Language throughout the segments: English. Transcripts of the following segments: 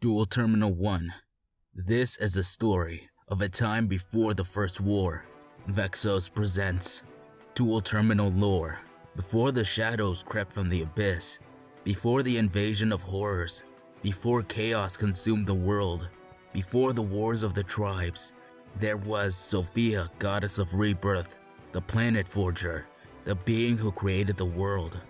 Duel Terminal 1. This is a story of a time before the First War. Vexos presents Duel Terminal Lore. Before the shadows crept from the abyss, before the invasion of horrors, before chaos consumed the world, before the wars of the tribes, there was Sophia, goddess of rebirth, the planet forger, the being who created the world.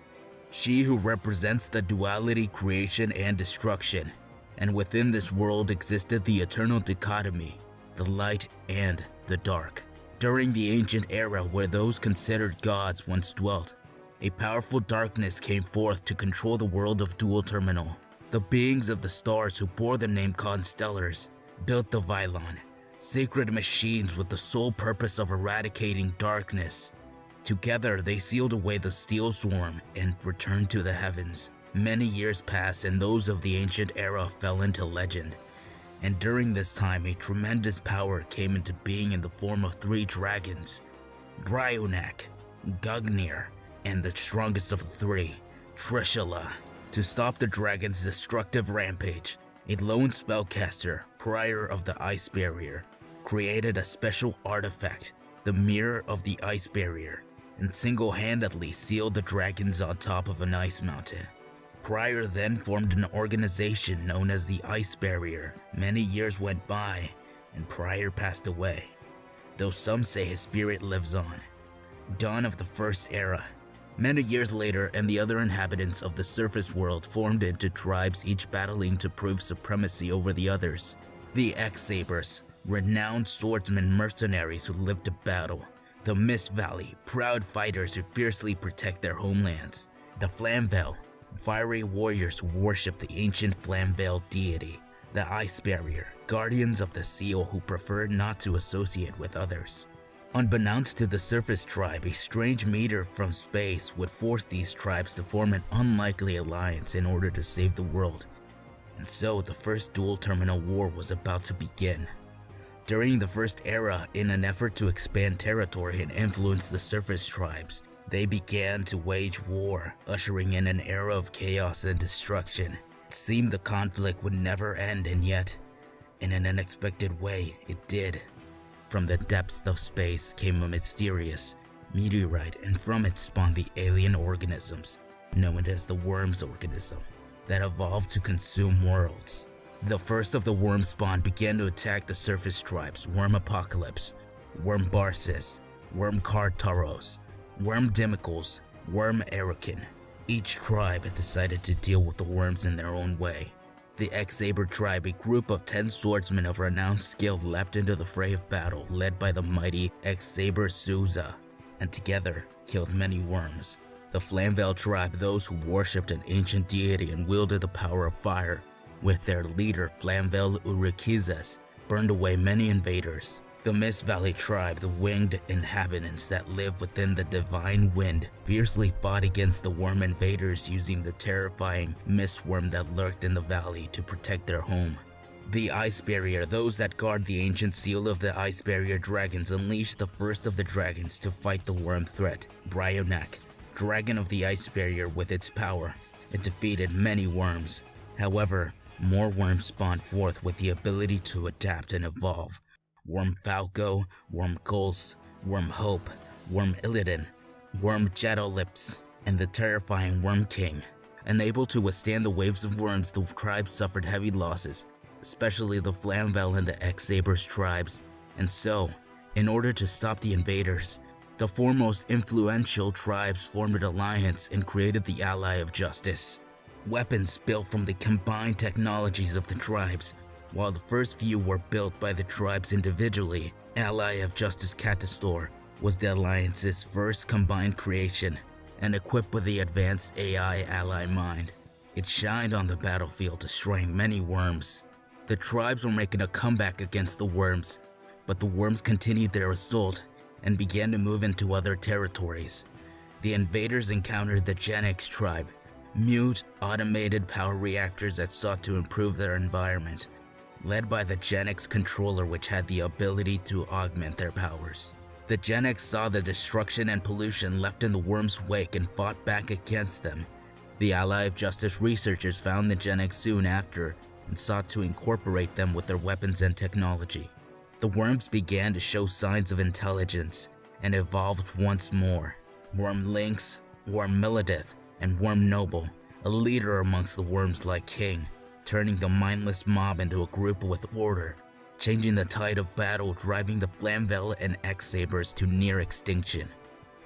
She who represents the duality, creation and destruction. And within this world existed the eternal dichotomy, the light and the dark. During the ancient era where those considered gods once dwelt, a powerful darkness came forth to control the world of Duel Terminal. The beings of the stars who bore the name Constellars built the Vylon, sacred machines with the sole purpose of eradicating darkness. Together they sealed away the steel swarm and returned to the heavens. Many years passed and those of the ancient era fell into legend. And during this time a tremendous power came into being in the form of 3 dragons, Bryonak, Gugnir, and the strongest of the 3, Trishula. To stop the dragon's destructive rampage, a lone spellcaster, Prior of the Ice Barrier, created a special artifact, the Mirror of the Ice Barrier, and single-handedly sealed the dragons on top of an ice mountain. Prior then formed an organization known as the Ice Barrier. Many years went by, and Prior passed away, though some say his spirit lives on. Dawn of the First Era. Many years later, and the other inhabitants of the surface world formed into tribes, each battling to prove supremacy over the others. The X-Sabers, renowned swordsmen mercenaries who lived to battle. The Mist Valley, proud fighters who fiercely protect their homelands. The Flamvell, fiery warriors who worship the ancient Flamvell deity. The Ice Barrier, guardians of the seal who preferred not to associate with others. Unbeknownst to the surface tribe, a strange meteor from space would force these tribes to form an unlikely alliance in order to save the world. And so the first Duel Terminal War was about to begin. During the First Era, in an effort to expand territory and influence the surface tribes, they began to wage war, ushering in an era of chaos and destruction. It seemed the conflict would never end, and yet, in an unexpected way, it did. From the depths of space came a mysterious meteorite, and from it spawned the alien organisms, known as the Worms organism, that evolved to consume worlds. The first of the worm spawn began to attack the surface tribes: Worm Apocalypse, Worm Barsis, Worm Kartaros, Worm Dimicles, Worm Arakin. Each tribe had decided to deal with the worms in their own way. The X-Saber tribe, a group of 10 swordsmen of renowned skill, leapt into the fray of battle, led by the mighty X-Saber Souza, and together killed many worms. The Flamvell tribe, those who worshipped an ancient deity and wielded the power of fire, with their leader Flamvell Urikizes, burned away many invaders. The Mist Valley tribe, the winged inhabitants that live within the divine wind, fiercely fought against the worm invaders using the terrifying mist worm that lurked in the valley to protect their home. The Ice Barrier, those that guard the ancient seal of the Ice Barrier dragons, unleashed the first of the dragons to fight the worm threat, Bryonak, dragon of the Ice Barrier. With its power, it defeated many worms. However, more worms spawned forth with the ability to adapt and evolve. Worm Falco, Worm Gulse, Worm Hope, Worm Illidan, Worm Jetolips, and the terrifying Worm King. Unable to withstand the waves of worms, the tribes suffered heavy losses, especially the Flamvell and the X-Sabers tribes. And so, in order to stop the invaders, the 4 most influential tribes formed an alliance and created the Ally of Justice. Weapons built from the combined technologies of the tribes. While the first few were built by the tribes individually, Ally of Justice Catastor was the Alliance's first combined creation, and equipped with the advanced AI Ally Mind. It shined on the battlefield, destroying many worms. The tribes were making a comeback against the worms, but the worms continued their assault and began to move into other territories. The invaders encountered the Gen X tribe, mute, automated power reactors that sought to improve their environment, led by the Gen X controller, which had the ability to augment their powers. The Gen X saw the destruction and pollution left in the worms' wake and fought back against them. The Ally of Justice researchers found the Gen X soon after and sought to incorporate them with their weapons and technology. The worms began to show signs of intelligence and evolved once more. Worm Lynx, Worm Milledith, and Worm Noble, a leader amongst the worms like King, turning the mindless mob into a group with order, changing the tide of battle, driving the Flamvell and X-Sabers to near extinction.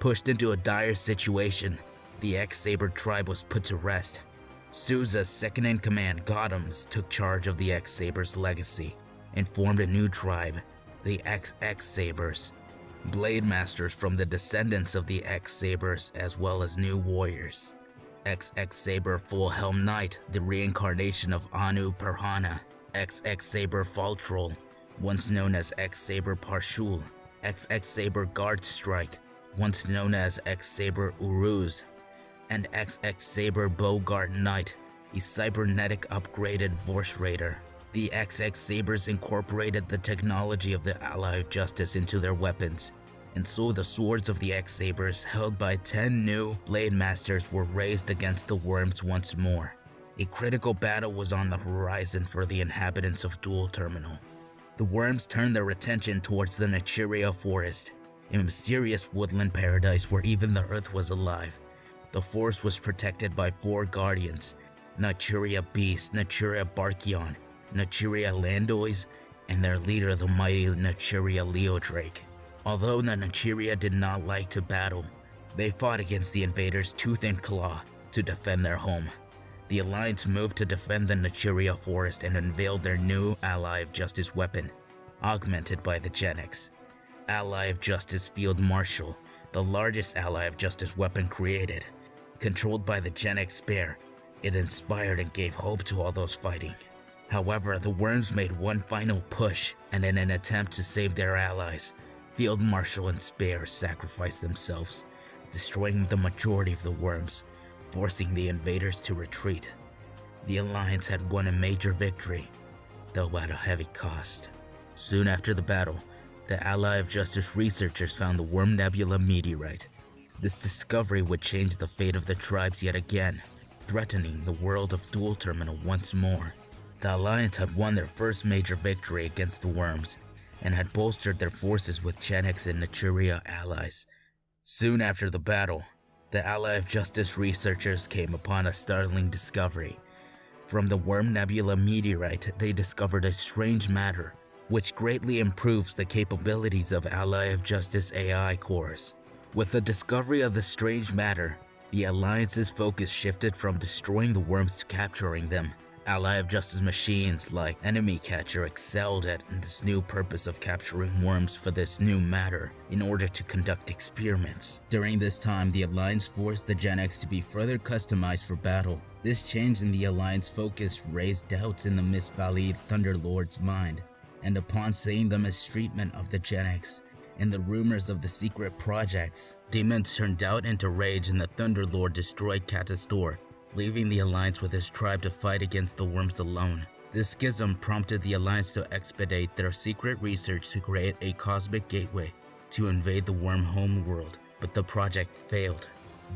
Pushed into a dire situation, the X-Saber tribe was put to rest. Souza's second-in-command, Gottoms, took charge of the X-Sabers' legacy and formed a new tribe, the X-Sabers. Blade Masters from the descendants of the X-Sabers as well as new warriors. X-Saber Full Helm Knight, the reincarnation of Anu Parhana. X-Saber Fall Troll, once known as X-Saber Parshul. X-Saber Guard Strike, once known as X-Saber Uruz. And X-Saber Bogart Knight, a cybernetic upgraded Vorse Raider. The X-Sabers incorporated the technology of the Ally of Justice into their weapons, and so the swords of the X-Sabers, held by 10 new Blade Masters, were raised against the worms once more. A critical battle was on the horizon for the inhabitants of Duel Terminal. The worms turned their attention towards the Naturia Forest, a mysterious woodland paradise where even the earth was alive. The forest was protected by 4 guardians: Naturia Beast, Naturia Barkion, Naturia Landois, and their leader, the mighty Naturia Leodrake. Although the Naturia did not like to battle, they fought against the invaders tooth and claw to defend their home. The Alliance moved to defend the Naturia Forest and unveiled their new Ally of Justice weapon, augmented by the Genex. Ally of Justice Field Marshal, the largest Ally of Justice weapon created. Controlled by the Genex Spear, it inspired and gave hope to all those fighting. However, the worms made one final push, and in an attempt to save their allies, Field Marshal and Spear sacrificed themselves, destroying the majority of the worms, forcing the invaders to retreat. The Alliance had won a major victory, though at a heavy cost. Soon after the battle, the Ally of Justice researchers found the Worm Nebula meteorite. This discovery would change the fate of the tribes yet again, threatening the world of Duel Terminal once more. The Alliance had won their first major victory against the worms, and had bolstered their forces with Genex and Naturia allies. Soon after the battle, the Ally of Justice researchers came upon a startling discovery. From the Worm Nebula meteorite, they discovered a strange matter, which greatly improves the capabilities of Ally of Justice AI cores. With the discovery of the strange matter, the Alliance's focus shifted from destroying the worms to capturing them. Ally of Justice machines like Enemy Catcher excelled at this new purpose of capturing worms for this new matter in order to conduct experiments. During this time, the Alliance forced the Genex to be further customized for battle. This change in the Alliance focus raised doubts in the Mist Valley Thunderlord's mind, and upon seeing the mistreatment of the Genex and the rumors of the secret projects, demons turned doubt into rage, and the Thunderlord destroyed Katastor, leaving the Alliance with his tribe to fight against the worms alone. This schism prompted the Alliance to expedite their secret research to create a cosmic gateway to invade the worm homeworld, but the project failed.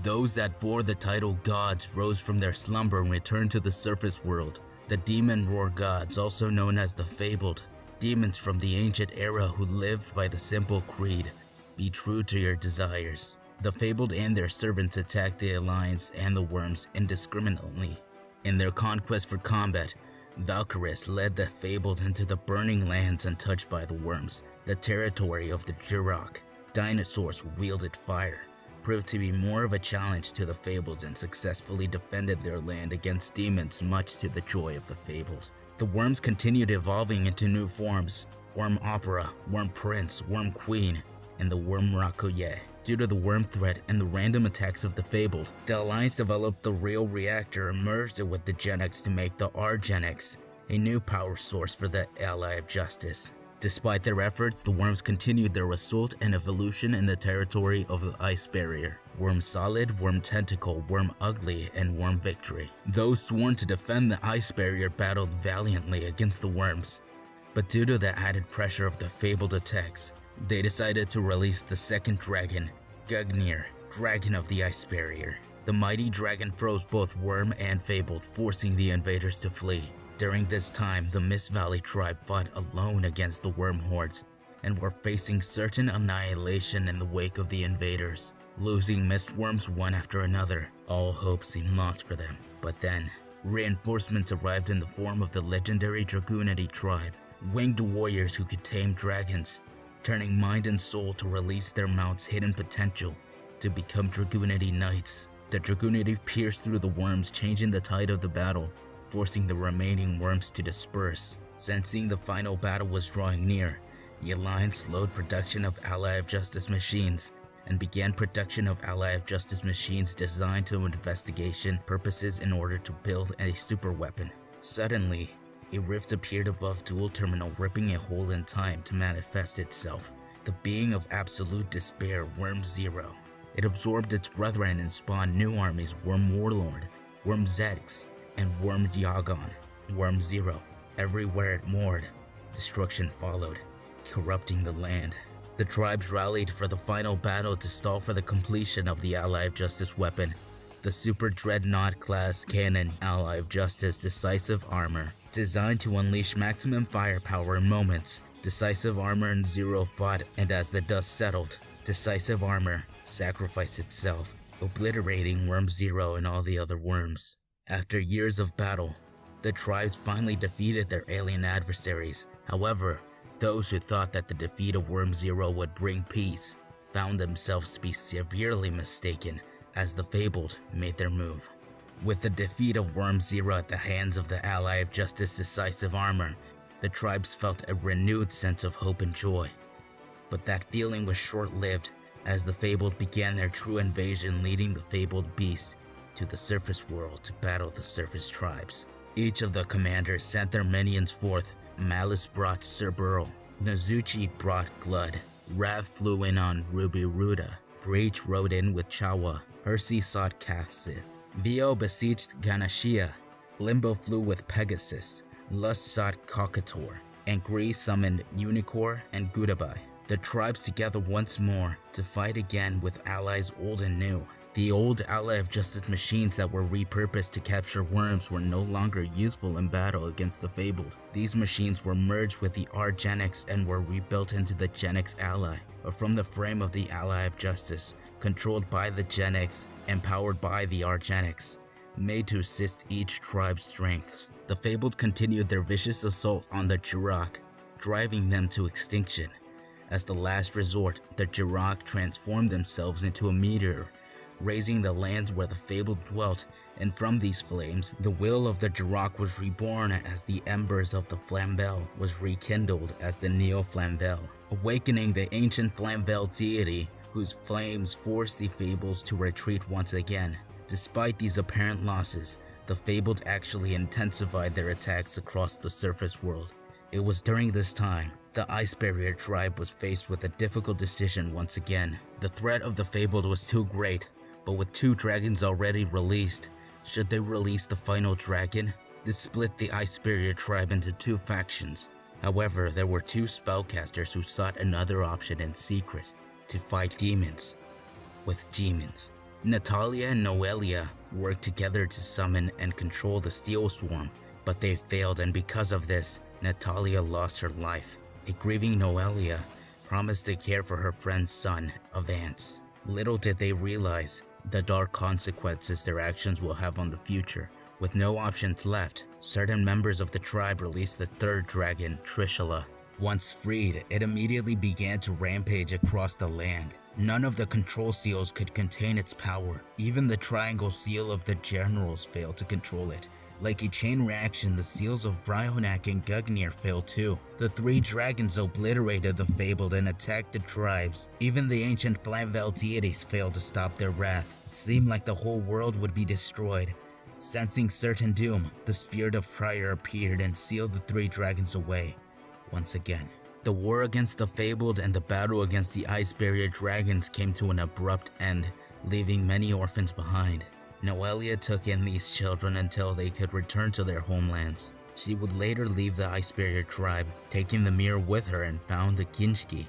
Those that bore the title Gods rose from their slumber and returned to the surface world. The Demon Roar Gods, also known as the Fabled, demons from the ancient era who lived by the simple creed, "Be true to your desires." The Fabled and their servants attacked the Alliance and the worms indiscriminately. In their conquest for combat, Valkyris led the Fabled into the burning lands untouched by the worms, the territory of the Jurok. Dinosaurs who wielded fire proved to be more of a challenge to the Fabled and successfully defended their land against demons, much to the joy of the Fabled. The worms continued evolving into new forms: Worm Opera, Worm Prince, Worm Queen, and the Worm Rakoye. Due to the worm threat and the random attacks of the Fabled, the Alliance developed the Real Reactor and merged it with the Genex to make the R-Genex, a new power source for the Ally of Justice. Despite their efforts, the worms continued their assault and evolution in the territory of the Ice Barrier. Worm Solid, Worm Tentacle, Worm Ugly, and Worm Victory. Those sworn to defend the Ice Barrier battled valiantly against the worms, but due to the added pressure of the Fabled attacks, they decided to release the second dragon, Gugnir, Dragon of the Ice Barrier. The mighty dragon froze both Worm and Fabled, forcing the invaders to flee. During this time, the Mist Valley tribe fought alone against the worm hordes and were facing certain annihilation in the wake of the invaders. Losing mist worms one after another, all hope seemed lost for them. But then, reinforcements arrived in the form of the legendary Dragoonity tribe, winged warriors who could tame dragons, turning mind and soul to release their mount's hidden potential to become Dragoonity knights. The Dragoonity pierced through the worms, changing the tide of the battle, forcing the remaining worms to disperse. Sensing the final battle was drawing near, the Alliance slowed production of Ally of Justice machines and began production of Ally of Justice machines designed to investigation purposes in order to build a super weapon. Suddenly, a rift appeared above Duel Terminal, ripping a hole in time to manifest itself. The being of absolute despair, Worm Zero. It absorbed its brethren and spawned new armies: Worm Warlord, Worm Zedix, and Worm Yagon. Worm Zero. Everywhere it moored, destruction followed, corrupting the land. The tribes rallied for the final battle to stall for the completion of the Ally of Justice weapon, the Super Dreadnought class cannon Ally of Justice Decisive Armor. Designed to unleash maximum firepower in moments, Decisive Armor and Zero fought, and as the dust settled, Decisive Armor sacrificed itself, obliterating Worm Zero and all the other worms. After years of battle, the tribes finally defeated their alien adversaries. However, those who thought that the defeat of Worm Zero would bring peace found themselves to be severely mistaken as the Fabled made their move. With the defeat of Worm Zero at the hands of the Ally of Justice Decisive Armor, the tribes felt a renewed sense of hope and joy. But that feeling was short-lived as the Fabled began their true invasion, leading the Fabled Beast to the surface world to battle the surface tribes. Each of the commanders sent their minions forth. Malice brought Cerberus, Nazuchi brought Glud, Wrath flew in on Ruby Ruda, Breach rode in with Chawa, Hersey sought Kathsith, Vio besieged Ganashia, Limbo flew with Pegasus, Lust sought Cockatour, and Gree summoned Unicorn and Gudabai. The tribes together once more to fight again with allies old and new. The old Ally of Justice machines that were repurposed to capture worms were no longer useful in battle against the Fabled. These machines were merged with the Argenix and were rebuilt into the Genix Ally, or from the frame of the Ally of Justice, controlled by the Genix and powered by the Argenix, made to assist each tribe's strengths. The Fabled continued their vicious assault on the Jirok, driving them to extinction. As the last resort, the Jirok transformed themselves into a meteor, raising the lands where the Fabled dwelt, and from these flames, the will of the Jirok was reborn as the embers of the Flamvel was rekindled as the Neo-Flamvel, awakening the ancient Flamvel deity whose flames forced the Fables to retreat once again. Despite these apparent losses, the Fabled actually intensified their attacks across the surface world. It was during this time the Ice Barrier tribe was faced with a difficult decision once again. The threat of the Fabled was too great, but with 2 dragons already released, should they release the final dragon? This split the Ice Barrier tribe into 2 factions. However, there were 2 spellcasters who sought another option in secret, to fight demons with demons. Natalia and Noelia worked together to summon and control the Steel Swarm, but they failed, and because of this, Natalia lost her life. A grieving Noelia promised to care for her friend's son, Avance. Little did they realize the dark consequences their actions will have on the future. With no options left, certain members of the tribe released the 3rd dragon, Trishula. Once freed, it immediately began to rampage across the land. None of the control seals could contain its power. Even the triangle seal of the generals failed to control it. Like a chain reaction, the seals of Bryonak and Gugnir failed too. The 3 dragons obliterated the Fabled and attacked the tribes. Even the ancient Flamvel deities failed to stop their wrath. It seemed like the whole world would be destroyed. Sensing certain doom, the Spirit of Prior appeared and sealed the 3 dragons away once again. The war against the Fabled and the battle against the Ice Barrier dragons came to an abrupt end, leaving many orphans behind. Noelia took in these children until they could return to their homelands. She would later leave the Ice Barrier tribe, taking the mirror with her, and found the Kinshki,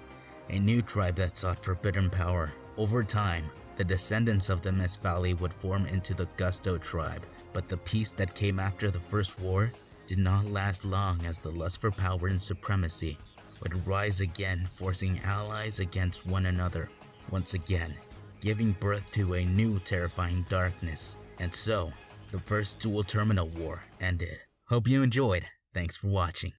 a new tribe that sought forbidden power. Over time, the descendants of the Mist Valley would form into the Gusto tribe, but the peace that came after the First War did not last long, as the lust for power and supremacy would rise again, forcing allies against one another once again, giving birth to a new terrifying darkness. And so, the first Duel Terminal War ended. Hope you enjoyed. Thanks for watching.